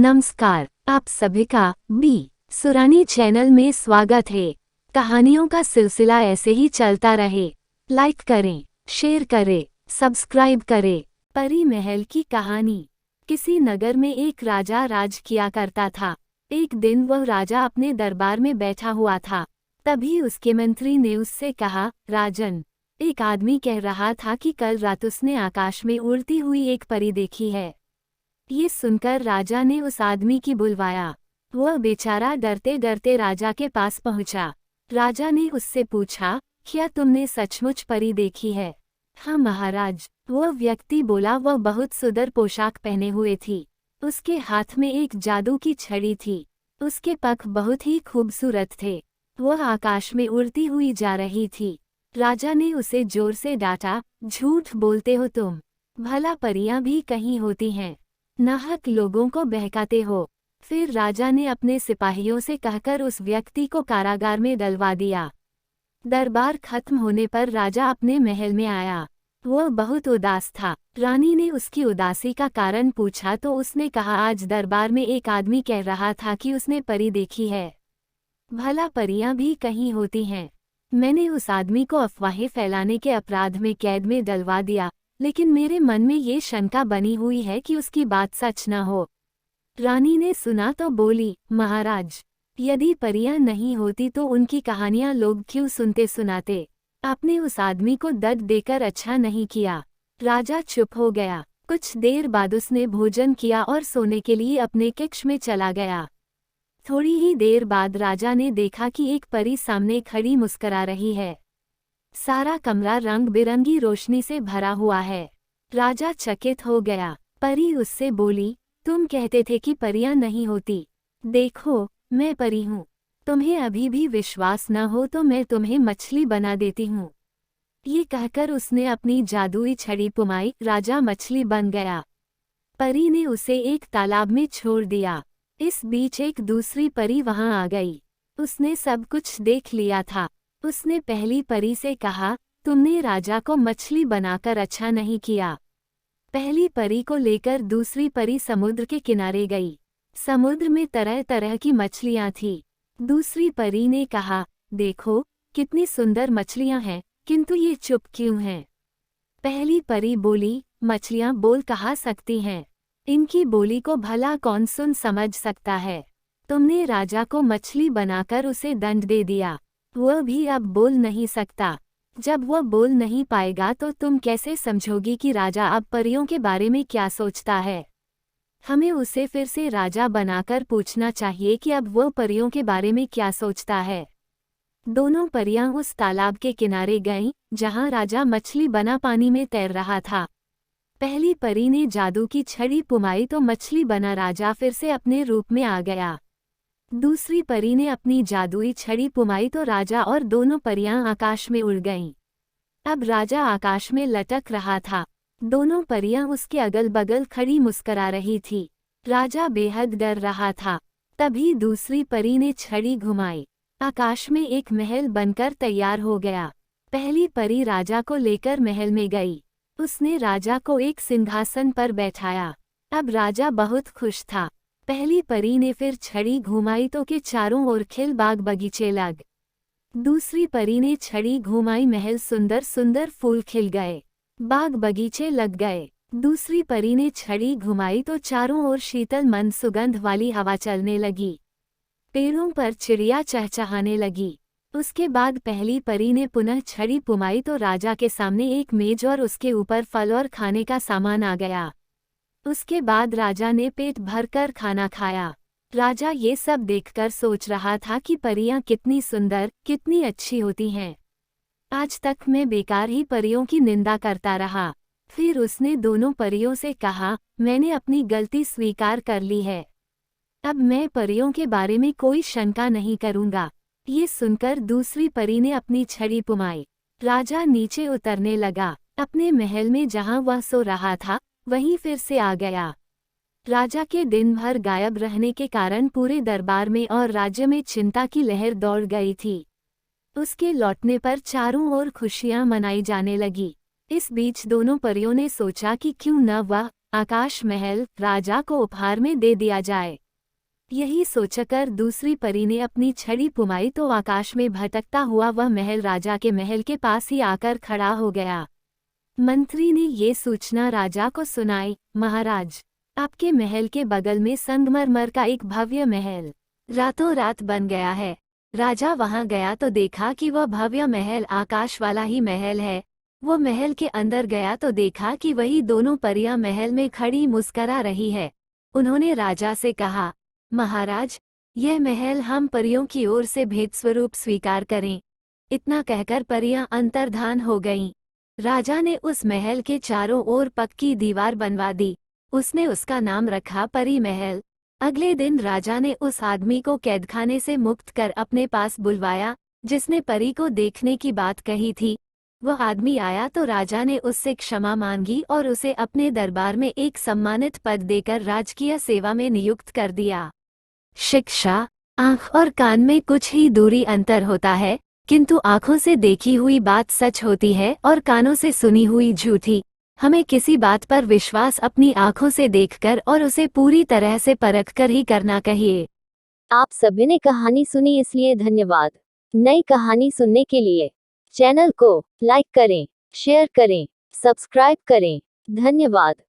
नमस्कार, आप सभी का बी सुरानी चैनल में स्वागत है। कहानियों का सिलसिला ऐसे ही चलता रहे। लाइक करें, शेयर करें, सब्सक्राइब करें। परी महल की कहानी। किसी नगर में एक राजा राज किया करता था। एक दिन वह राजा अपने दरबार में बैठा हुआ था। तभी उसके मंत्री ने उससे कहा, राजन, एक आदमी कह रहा था कि कल रात उसने आकाश में उड़ती हुई एक परी देखी है। ये सुनकर राजा ने उस आदमी की बुलवाया। वह बेचारा डरते डरते राजा के पास पहुंचा। राजा ने उससे पूछा, क्या तुमने सचमुच परी देखी है? हाँ महाराज, वह व्यक्ति बोला। वह बहुत सुंदर पोशाक पहने हुए थी। उसके हाथ में एक जादू की छड़ी थी। उसके पंख बहुत ही खूबसूरत थे। वह आकाश में उड़ती हुई जा रही थी। राजा ने उसे जोर से डांटा, झूठ बोलते हो तुम। भला परियां भी कहीं होती हैं। नाहक लोगों को बहकाते हो। फिर राजा ने अपने सिपाहियों से कहकर उस व्यक्ति को कारागार में डलवा दिया। दरबार खत्म होने पर राजा अपने महल में आया। वह बहुत उदास था। रानी ने उसकी उदासी का कारण पूछा तो उसने कहा, आज दरबार में एक आदमी कह रहा था कि उसने परी देखी है। भला परियां भी कहीं होती हैं। मैंने उस आदमी को अफवाहें फैलाने के अपराध में कैद में डलवा दिया, लेकिन मेरे मन में ये शंका बनी हुई है कि उसकी बात सच न हो। रानी ने सुना तो बोली, महाराज, यदि परियां नहीं होती तो उनकी कहानियां लोग क्यों सुनते सुनाते? आपने उस आदमी को दर्द देकर अच्छा नहीं किया। राजा चुप हो गया। कुछ देर बाद उसने भोजन किया और सोने के लिए अपने कक्ष में चला गया। थोड़ी ही देर बाद राजा ने देखा कि एक परी सामने खड़ी मुस्कुरा रही है। सारा कमरा रंग बिरंगी रोशनी से भरा हुआ है। राजा चकित हो गया। परी उससे बोली, तुम कहते थे कि परियां नहीं होती। देखो, मैं परी हूँ। तुम्हें अभी भी विश्वास न हो तो मैं तुम्हें मछली बना देती हूँ। ये कहकर उसने अपनी जादुई छड़ी पुमाई। राजा मछली बन गया। परी ने उसे एक तालाब में छोड़ दिया। इस बीच एक दूसरी परी वहां आ गई। उसने सब कुछ देख लिया था। उसने पहली परी से कहा, तुमने राजा को मछली बनाकर अच्छा नहीं किया। पहली परी को लेकर दूसरी परी समुद्र के किनारे गई। समुद्र में तरह तरह की मछलियां थीं। दूसरी परी ने कहा, देखो, कितनी सुंदर मछलियां हैं, किंतु ये चुप क्यों हैं? पहली परी बोली, मछलियां बोल कहाँ सकती हैं? इनकी बोली को भला कौन सुन समझ सकता है? तुमने राजा को मछली बनाकर उसे दंड दे दिया। वह भी अब बोल नहीं सकता। जब वह बोल नहीं पाएगा तो तुम कैसे समझोगी कि राजा अब परियों के बारे में क्या सोचता है? हमें उसे फिर से राजा बनाकर पूछना चाहिए कि अब वह परियों के बारे में क्या सोचता है। दोनों परियां उस तालाब के किनारे गईं, जहां राजा मछली बना पानी में तैर रहा था। पहली परी ने जादू की छड़ी पुमाई तो मछली बना राजा फिर से अपने रूप में आ गया। दूसरी परी ने अपनी जादुई छड़ी पुमाई तो राजा और दोनों परियां आकाश में उड़ गईं। अब राजा आकाश में लटक रहा था। दोनों परियां उसके अगल बगल खड़ी मुस्कुरा रही थी। राजा बेहद डर रहा था। तभी दूसरी परी ने छड़ी घुमाई। आकाश में एक महल बनकर तैयार हो गया। पहली परी राजा को लेकर महल में गई। उसने राजा को एक सिंहासन पर बैठाया। अब राजा बहुत खुश था। पहली परी ने फिर छड़ी घुमाई तो के चारों ओर खिल बाग बगीचे लग। दूसरी परी ने छड़ी घुमाई, महल सुंदर सुंदर फूल खिल गए, बाग बगीचे लग गए। दूसरी परी ने छड़ी घुमाई तो चारों ओर शीतल मंद सुगंध वाली हवा चलने लगी। पेड़ों पर चिड़िया चहचहाने लगी। उसके बाद पहली परी ने पुनः छड़ी पुमाई तो राजा के सामने एक मेज और उसके ऊपर फल और खाने का सामान आ गया। उसके बाद राजा ने पेट भरकर खाना खाया। राजा ये सब देखकर सोच रहा था कि परियां कितनी सुंदर, कितनी अच्छी होती हैं। आज तक मैं बेकार ही परियों की निंदा करता रहा। फिर उसने दोनों परियों से कहा, मैंने अपनी गलती स्वीकार कर ली है। अब मैं परियों के बारे में कोई शंका नहीं करूंगा। ये सुनकर दूसरी परी ने अपनी छड़ी पुमाई। राजा नीचे उतरने लगा। अपने महल में जहां वह सो रहा था वहीं फिर से आ गया। राजा के दिन भर गायब रहने के कारण पूरे दरबार में और राज्य में चिंता की लहर दौड़ गई थी। उसके लौटने पर चारों ओर खुशियां मनाई जाने लगी। इस बीच दोनों परियों ने सोचा कि क्यों न वह आकाश महल राजा को उपहार में दे दिया जाए। यही सोचकर दूसरी परी ने अपनी छड़ी घुमाई तो आकाश में भटकता हुआ वह महल राजा के महल के पास ही आकर खड़ा हो गया। मंत्री ने ये सूचना राजा को सुनाई। महाराज, आपके महल के बगल में संगमरमर का एक भव्य महल रातों रात बन गया है। राजा वहां गया तो देखा कि वह भव्य महल आकाश वाला ही महल है। वो महल के अंदर गया तो देखा कि वही दोनों परियां महल में खड़ी मुस्करा रही है। उन्होंने राजा से कहा, महाराज, यह महल हम परियों की ओर से भेंट स्वरूप स्वीकार करें। इतना कहकर परियां अंतर्धान हो गईं। राजा ने उस महल के चारों ओर पक्की दीवार बनवा दी। उसने उसका नाम रखा परी महल। अगले दिन राजा ने उस आदमी को कैदखाने से मुक्त कर अपने पास बुलवाया जिसने परी को देखने की बात कही थी। वह आदमी आया तो राजा ने उससे क्षमा मांगी और उसे अपने दरबार में एक सम्मानित पद देकर राजकीय सेवा में नियुक्त कर दिया। शिक्षा। आँख और कान में कुछ ही दूरी अंतर होता है, किंतु आँखों से देखी हुई बात सच होती है और कानों से सुनी हुई झूठी। हमें किसी बात पर विश्वास अपनी आँखों से देखकर और उसे पूरी तरह से परखकर ही करना चाहिए। आप सभी ने कहानी सुनी इसलिए धन्यवाद। नई कहानी सुनने के लिए चैनल को लाइक करें, शेयर करें, सब्सक्राइब करें। धन्यवाद।